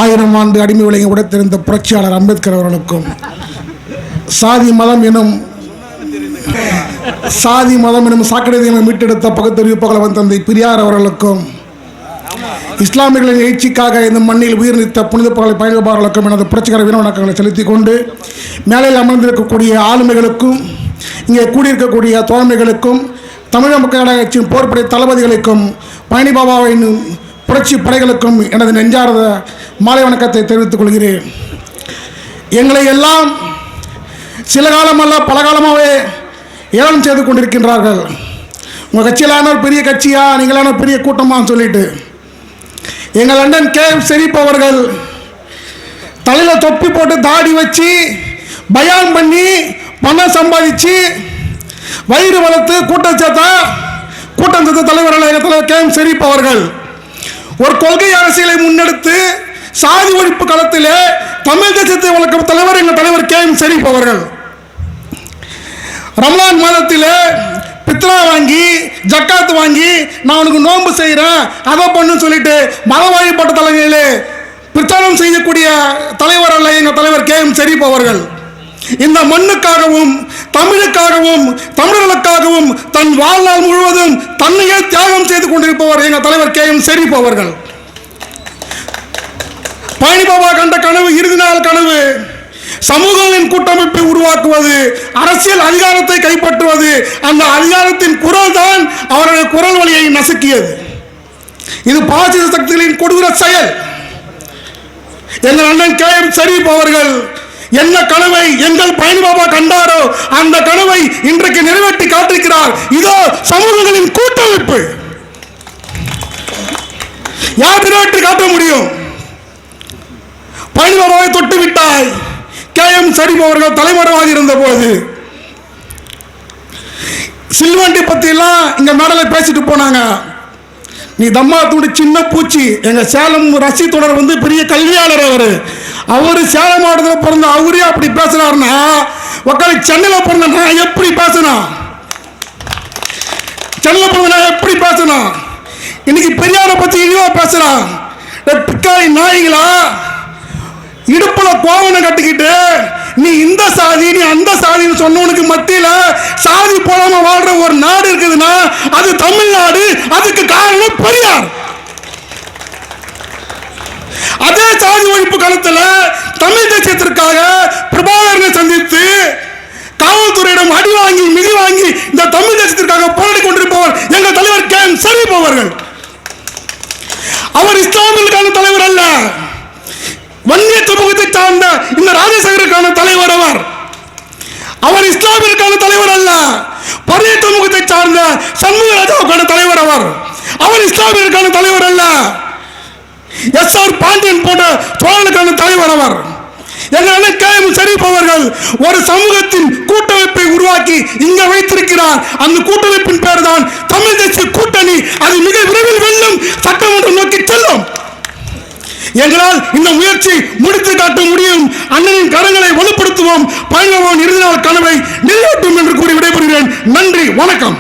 1000 ஆண்டு அடிமை விலையை உடைத்திருந்த புரட்சியாளர் அம்பேத்கர் அவர்களுக்கும், சாதி மதம் எனும் சாக்கடையை மீட்டெடுத்த பகுத்தறிவிப்பாளர் தந்தை பெரியார் அவர்களுக்கும், இஸ்லாமியர்களின் எழுச்சிக்காக இந்த மண்ணில் உயிர் நீத்த புனித பயணிப்பாளர்களுக்கும் எனது புரட்சிகர வீர வணக்கங்களை செலுத்திக் கொண்டு, மேலையில் அமர்ந்திருக்கக்கூடிய ஆளுமைகளுக்கும், இங்கே கூடியிருக்கக்கூடிய தோழமைகளுக்கும், தமிழக மக்கள் கட்சியின் போர்ப்படை தளபதிகளுக்கும், பழனி பாபாவின் புரட்சி படைகளுக்கும் எனது நெஞ்சார்ந்த மாலை வணக்கத்தை தெரிவித்துக் கொள்கிறேன். எங்களை எல்லாம் சில காலமல்ல பல காலமாகவே ஏளனம் செய்து கொண்டிருக்கின்றார்கள். உங்கள் கட்சியிலான பெரிய கட்சியா, நீங்களான பெரிய கூட்டமான்னு சொல்லிட்டு எங்கள் அண்ணன் KM ஷெரீப் அவர்கள் தலையில் தொப்பி போட்டு தாடி வச்சு பயான் பண்ணி பணம் சம்பாதிச்சு வயிறு வளர்த்து கூட்டம் சேர்த்த தலைவர் KM ஷெரீப் அவர்கள் ஒரு கொள்கை அரசியலை முன்னெடுத்து சாதி ஒழிப்பு களத்திலே தமிழ் தேசத்தை வளர்க்கும் தலைவர் எங்கள் தலைவர் KM ஷெரீப் அவர்கள் ரமலான் மாதத்திலே பித்ரா வாங்கி ஜக்காத்து வாங்கி நான் உனக்கு நோன்பு செய்கிறேன் அதை பண்ணுன்னு சொல்லிட்டு மதவாதிப்பட்ட தலைமையிலே பிரச்சாரம் செய்யக்கூடிய தலைவர் அல்ல எங்கள் தலைவர் KM ஷெரீப் அவர்கள். இந்த மண்ணுக்காகவும் தமிழுக்காகவும் தமிழர்களுக்காகவும் தன் வாழ்நாள் முழுவதும் தன்னையே தியாகம் செய்து கொண்டிருப்பவர் எங்கள் தலைவர் KM ஷெரீப் அவர்கள். பழனி பாபா கண்ட கனவு இறுதி நாள் கனவு, சமூகங்களின் கூட்டமைப்பை உருவாக்குவது, அரசியல் அதிகாரத்தை கைப்பற்றுவது. அந்த அதிகாரத்தின் குரல் தான் அவருடைய குரல் வழியை நசுக்கியது. இது பாசிச சக்திகளின் கொடூர செயல். எங்கள் அண்ணன் KM ஷெரீப் அவர்கள் என்ன கனவை எங்கள் பழனி பாபா கண்டாரோ அந்த கனவை இன்றைக்கு நிறைவேற்றி காட்டிருக்கிறார். இதோ சமூகங்களின் கூட்டமைப்பு. யார் நிறைவேற்றி காட்ட முடியும்? பழனி பாபாவை தொட்டு விட்டாய். KM ஷெரீப் அவர்கள் தலைமறைவாக இருந்த போது சில்வண்டி பத்தி எல்லாம் இங்க மேடல பேசிட்டு போனாங்க. நீ தம்மா தூண்டு சின்ன பூச்சி. எங்க சேலம் ரசி தொடர் பெரிய கல்வியாளர் அவரு சேலம் மாவட்டத்தில் பிறந்த அவரே அப்படி பேசுறாருன்னா உக்கால சென்னையில் பிறந்த நான் எப்படி பேசணும்? சென்னையில் பிறந்த நான் எப்படி பேசணும்? இன்னைக்கு பெரியாரை பத்தி இழிவா பேசுறான். பிக்காரி நாய்களா, இடுப்புல கோவனை கட்டிக்கிட்டு நீ இந்த சாதி நீ அந்த சாதின்னு சொன்னவனுக்கு மத்தியில சாதி போடாம வாழ்ற ஒரு நாடு இருக்குதுன்னா அது தமிழ்நாடு. அதுக்கு காரணம் பெரியார். அதே சாதி ஒழிப்பு காலத்துல தமிழ் தேசியத்திற்காக பிரபாகரனை சந்தித்து காவல்துறையிடம் அடி வாங்கி மிதி வாங்கி இந்த தமிழ் தேசத்திற்காக போராடி கொண்டிருப்பவர் எங்கள் தலைவர் KM ஷெரீப் அவர்கள். அவர் இஸ்லாமியர்களுக்கான தலைவர் அல்ல, வன்னிய சமூகத்தை சார்ந்த இந்த ராஜசேகருக்கான தலைவர். அவர் இஸ்லாமியருக்கான தலைவர் அல்ல, பழைய சமூகத்தை சார்ந்த சண்முக ராஜாவுக்கான தலைவர். அவர் இஸ்லாமியருக்கான தலைவர் அல்ல, SR பாண்டியன் போன்ற சோழனுக்கான தலைவர். எங்கள் KM ஷெரீப் அவர்கள் ஒரு சமூகத்தின் கூட்டமைப்பை உருவாக்கி இங்க வைத்திருக்கிறார். அந்த கூட்டமைப்பின் பேர் தான் தமிழ் தேசிய கூட்டணி. அது மிக விரைவில் வெல்லும், சட்டமன்றம் நோக்கி செல்லும். எங்களால் இந்த முயற்சி முடித்து காட்ட முடியும். அண்ணனின் கரங்களை வலுப்படுத்துவோம். பழனி பாபாவின் இறுதி நாள் கனவை நிறைவேற்றும் என்று கூறி விடைபெறுகிறேன். நன்றி, வணக்கம்.